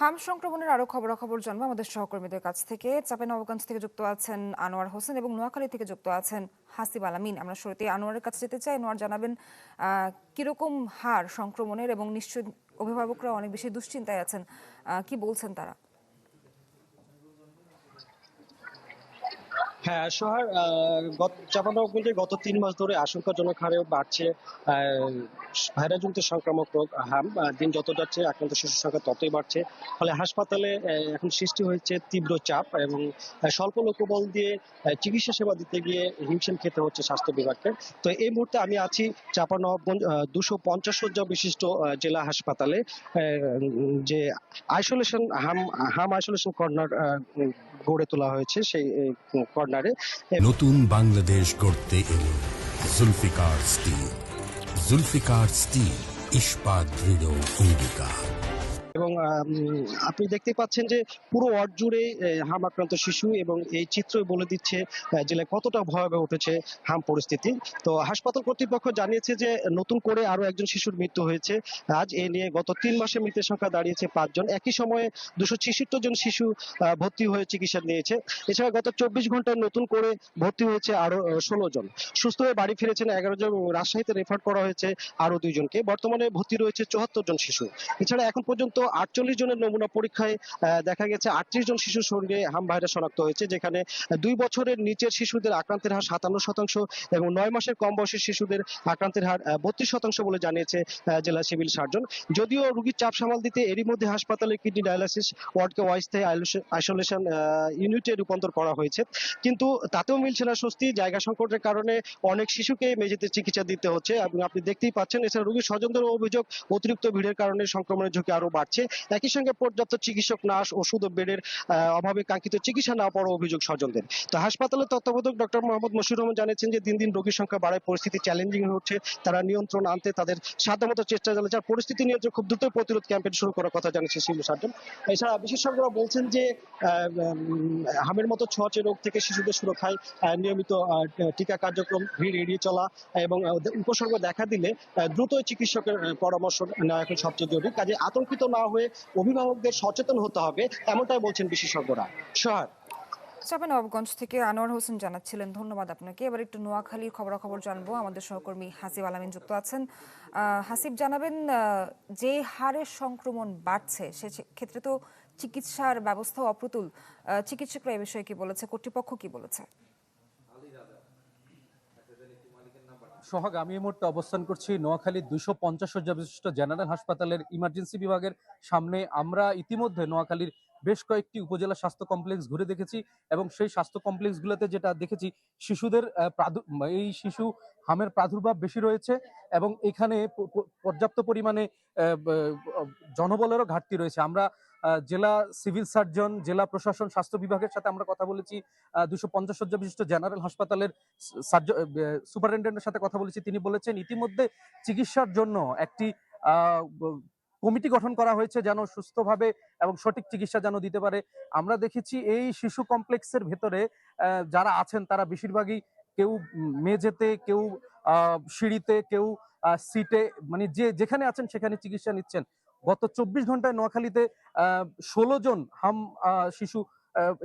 হাম সংক্রমণের আরো খবরাখবর জানবো আমাদের সহকর্মীদের কাছ থেকে। চাঁপাইনবাবগঞ্জ থেকে যুক্ত আছেন আনোয়ার হোসেন এবং নোয়াখালী থেকে যুক্ত আছেন হাসিব আলামিন। আমরা শুরুতে আনোয়ারের কাছে যেতে চাই। আনোয়ার, জানাবেন কিরকম হার সংক্রমণের, এবং নিশ্চয়ই অভিভাবকরা অনেক বেশি দুশ্চিন্তায় আছেন, কি বলছেন তারা? হ্যাঁ, সোহার, চাঁপাইনবাবগঞ্জে গত ৩ মাস ধরে আশঙ্কাজনক হারে বাড়ছে ভাইরাসজনিত সংক্রামক রোগ হাম। দিন যত যাচ্ছে আক্রান্ত শিশুর সংখ্যা ততই বাড়ছে। ফলে হাসপাতালে এখন সৃষ্টি হয়েছে তীব্র চাপ এবং স্বল্প লোকবল দিয়ে চিকিৎসা সেবা দিতে গিয়ে হিমশিম খেতে হচ্ছে স্বাস্থ্য বিভাগকে। তো এই মুহূর্তে আমি আছি চাঁপাইনবাবগঞ্জ ২৫০ শয্যা বিশিষ্ট জেলা হাসপাতালে, যে আইসোলেশন হাম হাম আইসোলেশন কর্নার গড়ে তোলা হয়েছে। সেই কর্নারে নতুন বাংলাদেশ গড়তে এলো জুলফিকার স্টিল। জুলফিকার স্টিল, ইস্পাত দৃঢ় অঙ্গীকার। এবং আপনি দেখতে পাচ্ছেন যে পুরো ওয়ার্ড জুড়ে হাম আক্রান্ত শিশু, এবং এই চিত্রই বলে দিচ্ছে জেলায় কতটা ভয়াবহ উঠেছে হাম পরিস্থিতি। তো হাসপাতাল কর্তৃপক্ষ জানিয়েছে যে নতুন করে আরো একজন শিশুর মৃত্যু হয়েছে আজ। এ নিয়ে গত ৩ মাসে মৃতের সংখ্যা দাঁড়িয়েছে ৫ জন। একই সময়ে ২৭৬ জন শিশু ভর্তি হয়ে চিকিৎসা নিয়েছে। এছাড়া গত ২৪ ঘন্টায় নতুন করে ভর্তি হয়েছে আরো ১৬ জন। সুস্থ হয়ে বাড়ি ফিরেছেন ১১ জন। রাজশাহীতে রেফার করা হয়েছে আরো ২ জনকে। বর্তমানে ভর্তি রয়েছে ৭৪ জন শিশু। এছাড়া এখন পর্যন্ত ৪৮ জনের নমুনা পরীক্ষায় দেখা গেছে ৩৮ জন শিশুর শরীরে হাম ভাইরাস শনাক্ত হয়েছে, যেখানে ২ বছরের নিচের শিশুদের আক্রান্তের হার ৫৭% এবং ৯ মাসের কম বয়সী শিশুদের আক্রান্তের হার ৩২% বলে জানিয়েছে জেলা সিভিল সার্জন। যদিও রোগীর চাপ সামাল দিতে এরই মধ্যে হাসপাতালের কিডনি ডায়ালাইসিস ওয়ার্ডকে অস্থায়ী আইসোলেশন ইউনিটে রূপান্তর করা হয়েছে, কিন্তু তাতেও মিলছে না স্বস্তি। জায়গা সংকটের কারণে অনেক শিশুকে মেঝেতে চিকিৎসা দিতে হচ্ছে এবং আপনি দেখতেই পাচ্ছেন। এছাড়া রোগীর স্বজনদের অভিযোগ, অতিরিক্ত ভিড়ের কারণে সংক্রমণের ঝুঁকি আরো বাড়ছে। একই সঙ্গে পর্যাপ্ত চিকিৎসক, নার্স, ওষুধ ও বেডের অভাবে কাঙ্ক্ষিত চিকিৎসা না পাওয়ার অভিযোগ স্বজনদের। তো হাসপাতালের তত্ত্বাবধায়ক ডক্টর মোহাম্মদ মশিউর রহমান জানিয়েছেন যে দিন দিন রোগীর সংখ্যা বাড়ায় পরিস্থিতি চ্যালেঞ্জিং হচ্ছে। তারা নিয়ন্ত্রণ আনতে তাদের সাধ্যমতো চেষ্টা চালাচ্ছে। আর পরিস্থিতি নিয়ন্ত্রণ খুব দ্রুত প্রতিরোধ ক্যাম্পেইন শুরু করার কথা জানিয়েছে সিভিল সার্জন। এছাড়া বিশেষজ্ঞরা বলছেন যে হামের মতো ছোঁয়াচে রোগ থেকে শিশুদের সুরক্ষায় নিয়মিত টিকা কার্যক্রম, ভিড় এড়িয়ে চলা এবং উপসর্গ দেখা দিলে দ্রুত চিকিৎসকের পরামর্শ নেওয়া এখন সবচেয়ে জরুরি। কাজে আতঙ্কিত না হয়ে অভিভাবকদের সচেতন হতে হবে, এমনটাই বলছেন বিশেষজ্ঞরা। সোহাগ। চাঁপাইনবাবগঞ্জ থেকে আনোয়ার হোসেন জানাচ্ছিলেন, ধন্যবাদ আপনাকে। এবার একটু নোয়াখালীর খবরাখবর জানবো। আমাদের সহকর্মী হাসিব আলামিন যুক্ত আছেন। হাসিব, জানাবেন যে হারে সংক্রমণ বাড়ছে সে ক্ষেত্রে তো চিকিৎসার ব্যবস্থাও অপ্রতুল। চিকিৎসকরা এ বিষয়ে কি বলেছে, কর্তৃপক্ষ কি বলেছে? সোহাগ, আমি এই মুহূর্তে অবস্থান করছি নোয়াখালী ২৫০ শয্যা বিশিষ্ট জেনারেল হাসপাতালের ইমার্জেন্সি বিভাগের সামনে। আমরা ইতিমধ্যে নোয়াখালীর বেশ কয়েকটি উপজেলা স্বাস্থ্য কমপ্লেক্স ঘুরে দেখেছি এবং সেই স্বাস্থ্য কমপ্লেক্সগুলোতে যেটা দেখেছি, শিশুদের এই শিশু হামের প্রাদুর্ভাব বেশি রয়েছে এবং এখানে পর্যাপ্ত পরিমাণে জনবলেরও ঘাটতি রয়েছে। আমরা জেলা সিভিল সার্জন, জেলা প্রশাসন, স্বাস্থ্য বিভাগের সাথে আমরা কথা বলেছি। ২৫০ শয্যা বিশিষ্ট জেনারেল হাসপাতালের সুপারিনটেন্ডেন্টের সাথে কথা বলেছি। তিনি বলেছেন ইতিমধ্যে চিকিৎসার জন্য একটি কমিটি গঠন করা হয়েছে যেন সুস্থভাবে এবং সঠিক চিকিৎসা যেন দিতে পারে। আমরা দেখেছি এই শিশু কমপ্লেক্সের ভেতরে যারা আছেন তারা বেশিরভাগই কেউ মেঝেতে, কেউ সিঁড়িতে, কেউ সিটে, মানে যে যেখানে আছেন সেখানে চিকিৎসা নিচ্ছেন। গত ২৪ ঘন্টায় নোয়াখালীতে ১৬ জন হাম শিশু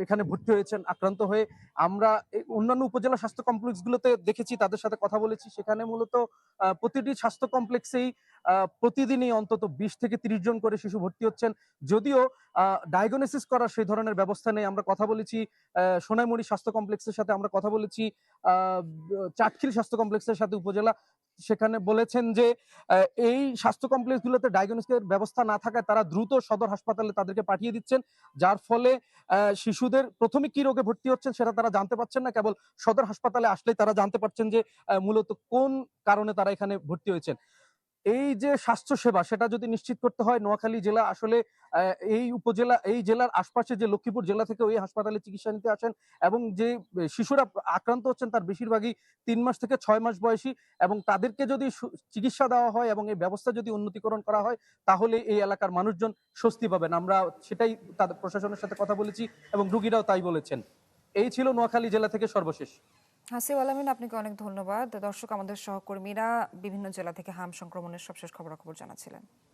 এখানে ভর্তি হয়েছেন আক্রান্ত হয়ে। আমরা অন্যান্য উপজেলা স্বাস্থ্য কমপ্লেক্সগুলোতে দেখেছি, তাদের সাথে কথা বলেছি। সেখানে মূলত প্রতিটি স্বাস্থ্য কমপ্লেক্সেই প্রতিদিনই অন্তত ২০ থেকে ৩০ জন করে শিশু ভর্তি হচ্ছেন। যদিও ডায়াগনোসিস করার সেই ধরনের ব্যবস্থা নেই। আমরা কথা বলেছি সোনাইমুড়ি স্বাস্থ্য কমপ্লেক্সের সাথে, আমরা কথা বলেছি চাটখিল স্বাস্থ্য কমপ্লেক্সের সাথে উপজেলা। সেখানে বলেছেন যে এই স্বাস্থ্য কমপ্লেক্সগুলোতে ডায়াগনোসিসের ব্যবস্থা না থাকায় তারা দ্রুত সদর হাসপাতালে তাদেরকে পাঠিয়ে দিচ্ছেন, যার ফলে শিশুদের প্রথমে কি রোগে ভর্তি হচ্ছেন সেটা তারা জানতে পারছেন না। কেবল সদর হাসপাতালে আসলেই তারা জানতে পারছেন যে মূলত কোন কারণে তারা এখানে ভর্তি হয়েছেন। এই যে স্বাস্থ্য সেবা সেটা যদি নিশ্চিত করতে হয়, নোয়াখালী জেলা আসলে এই জেলার আশপাশে যে লক্ষ্মীপুর জেলা থেকে ওই হাসপাতালে চিকিৎসা নিতে আসেন এবং যে শিশুরা আক্রান্ত হচ্ছেন তার বেশিরভাগই ৩ মাস থেকে ৬ মাস বয়সী, এবং তাদেরকে যদি চিকিৎসা দেওয়া হয় এবং এই ব্যবস্থা যদি উন্নতিকরণ করা হয় তাহলে এই এলাকার মানুষজন স্বস্তি পাবেন। আমরা সেটাই তাদের প্রশাসনের সাথে কথা বলেছি এবং রুগীরাও তাই বলেছেন। এই ছিল নোয়াখালী জেলা থেকে সর্বশেষ। হাসিব আলামিন, আপনাকে অনেক ধন্যবাদ। দর্শক, আমাদের সহকর্মীরা বিভিন্ন জেলা থেকে হাম সংক্রমণের সবশেষ খবরাখবর জানাচ্ছিলেন।